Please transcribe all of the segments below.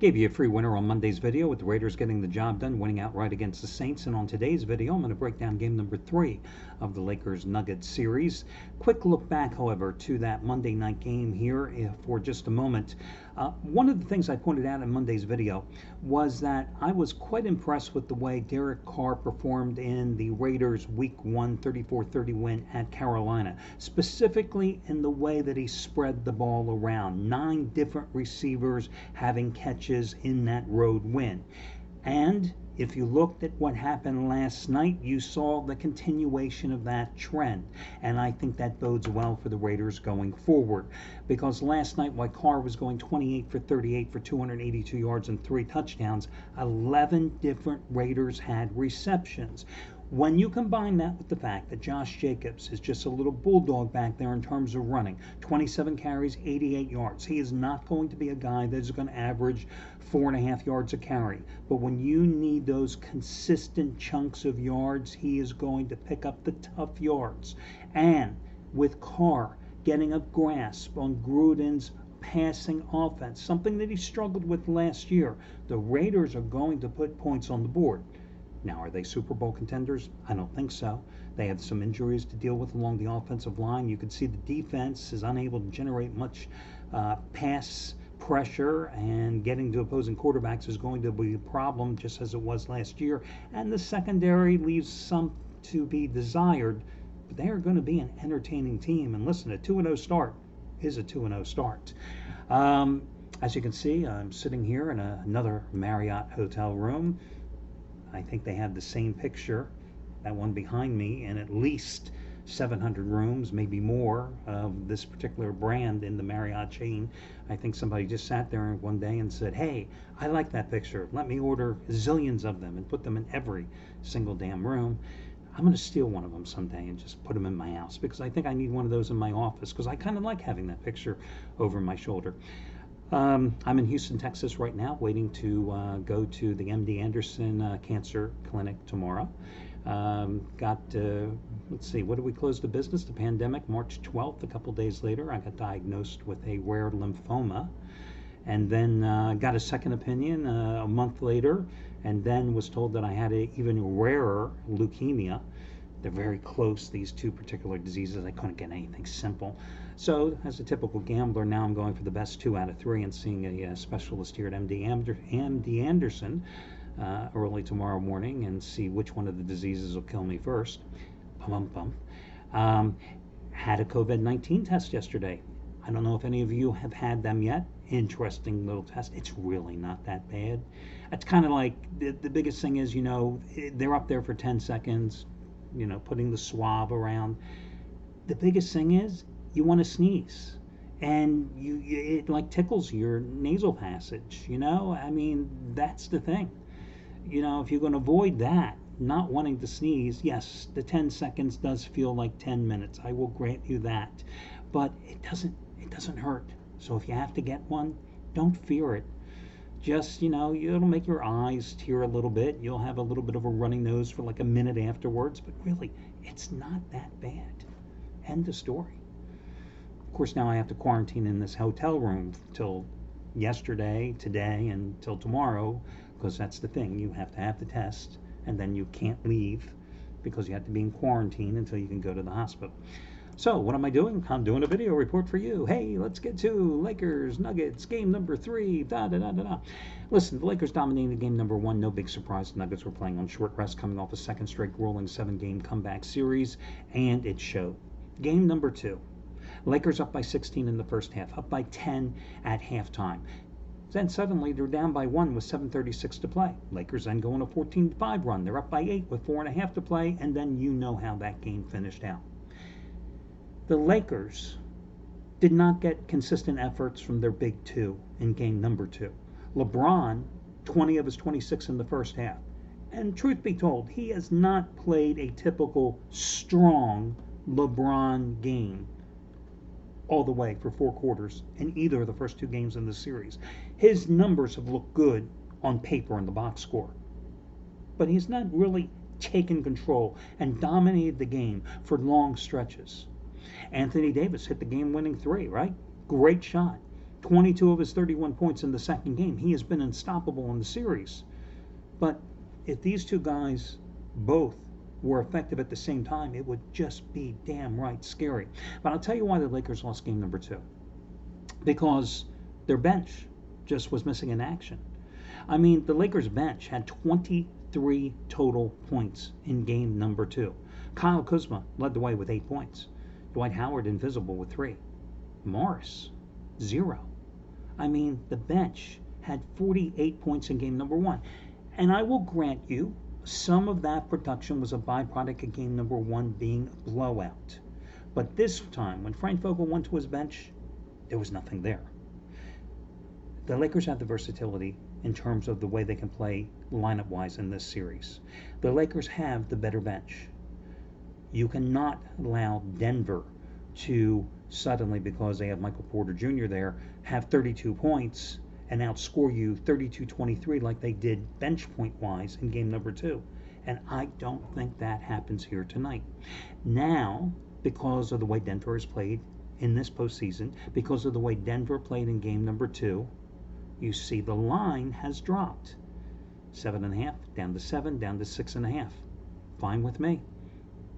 Gave you a free winner on Monday's video with the Raiders getting the job done, winning outright against the Saints. And on today's video, I'm going to break down game number 3 of the Lakers-Nuggets series. Quick look back, however, to that Monday night game here for just a moment. One of the things I pointed out in Monday's video was that I was quite impressed with the way Derek Carr performed in the Raiders' Week 1 34-30 win at Carolina, specifically in the way that he spread the ball around. 9 different receivers having catches in that road win. And if you looked at what happened last night, you saw the continuation of that trend. And I think that bodes well for the Raiders going forward. Because last night, while Carr was going 28 for 38 for 282 yards and 3 touchdowns, 11 different Raiders had receptions. When you combine that with the fact that Josh Jacobs is just a little bulldog back there in terms of running, 27 carries, 88 yards. He is not going to be a guy that is going to average 4.5 yards a carry. But when you need those consistent chunks of yards, he is going to pick up the tough yards. And with Carr getting a grasp on Gruden's passing offense, something that he struggled with last year, the Raiders are going to put points on the board. Now, are they Super Bowl contenders? I don't think so. They have some injuries to deal with along the offensive line. You can see the defense is unable to generate much pass pressure, and getting to opposing quarterbacks is going to be a problem, just as it was last year. And the secondary leaves some to be desired, but they are going to be an entertaining team. And listen, a 2-0 start is a 2-0 start. As you can see, I'm sitting here in another Marriott hotel room. I think they have the same picture, that one behind me, and at least 700 rooms, maybe more, of this particular brand in the Marriott chain. I think somebody just sat there one day and said, hey, I like that picture. Let me order zillions of them and put them in every single damn room. I'm going to steal one of them someday and just put them in my house, because I think I need one of those in my office, because I kind of like having that picture over my shoulder. I'm in Houston, Texas right now, waiting to go to the MD Anderson Cancer Clinic tomorrow. Let's see, what did we close the business? The pandemic, March 12th. A couple days later, I got diagnosed with a rare lymphoma, and then got a second opinion a month later, and then was told that I had an even rarer leukemia. They're very close, these two particular diseases. I couldn't get anything simple. So, as a typical gambler, now I'm going for the best 2 out of 3 and seeing a specialist here at MD Anderson early tomorrow morning, and see which one of the diseases will kill me first. Had a COVID-19 test yesterday. I don't know if any of you have had them yet. Interesting little test. It's really not that bad. It's kind of like, the biggest thing is, they're up there for 10 seconds, putting the swab around. The biggest thing is, you want to sneeze, and it like tickles your nasal passage. I mean, that's the thing. If you're going to avoid that, not wanting to sneeze, yes, the 10 seconds does feel like 10 minutes. I will grant you that, but it doesn't hurt. So if you have to get one, don't fear it. Just, it'll make your eyes tear a little bit. You'll have a little bit of a runny nose for like a minute afterwards, but really, it's not that bad. End of story. Of course, now I have to quarantine in this hotel room till yesterday, today, and till tomorrow, because that's the thing. You have to have the test, and then you can't leave because you have to be in quarantine until you can go to the hospital. So, what am I doing? I'm doing a video report for you. Hey, let's get to Lakers, Nuggets, game number 3, Listen, the Lakers dominated game number 1. No big surprise. The Nuggets were playing on short rest, coming off a second straight grueling 7-game comeback series, and it showed. Game number 2. Lakers up by 16 in the first half, up by 10 at halftime. Then suddenly they're down by 1 with 7:36 to play. Lakers then go on a 14-5 run. They're up by 8 with 4.5 to play, and then you know how that game finished out. The Lakers did not get consistent efforts from their big 2 in game number 2. LeBron, 20 of his 26 in the first half. And truth be told, he has not played a typical strong LeBron game all the way for 4 quarters in either of the first 2 games in the series. His numbers have looked good on paper in the box score, but he's not really taken control and dominated the game for long stretches. Anthony Davis hit the game-winning 3, right? Great shot. 22 of his 31 points in the second game. He has been unstoppable in the series. But if these two guys both were effective at the same time, it would just be damn right scary. But I'll tell you why the Lakers lost game number 2. Because their bench just was missing in action. I mean, the Lakers bench had 23 total points in game number 2. Kyle Kuzma led the way with 8 points. Dwight Howard invisible with 3. Morris, 0. I mean, the bench had 48 points in game number 1. And I will grant you, some of that production was a byproduct of game number 1 being a blowout. But this time, when Frank Vogel went to his bench, there was nothing there. The Lakers have the versatility in terms of the way they can play lineup-wise in this series. The Lakers have the better bench. You cannot allow Denver to suddenly, because they have Michael Porter Jr. there, have 32 points and outscore you 32-23 like they did bench point-wise in game number 2. And I don't think that happens here tonight. Now, because of the way Denver has played in this postseason, because of the way Denver played in game number 2, you see the line has dropped. 7.5, down to 7, down to 6.5. Fine with me.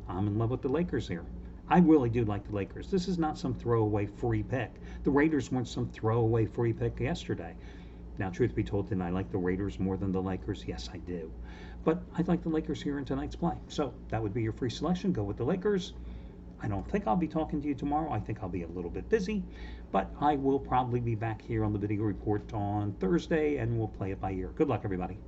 I'm in love with the Lakers here. I really do like the Lakers. This is not some throwaway free pick. The Raiders weren't some throwaway free pick yesterday. Now, truth be told, did I like the Raiders more than the Lakers? Yes, I do. But I'd like the Lakers here in tonight's play. So that would be your free selection. Go with the Lakers. I don't think I'll be talking to you tomorrow. I think I'll be a little bit busy. But I will probably be back here on the video report on Thursday, and we'll play it by ear. Good luck, everybody.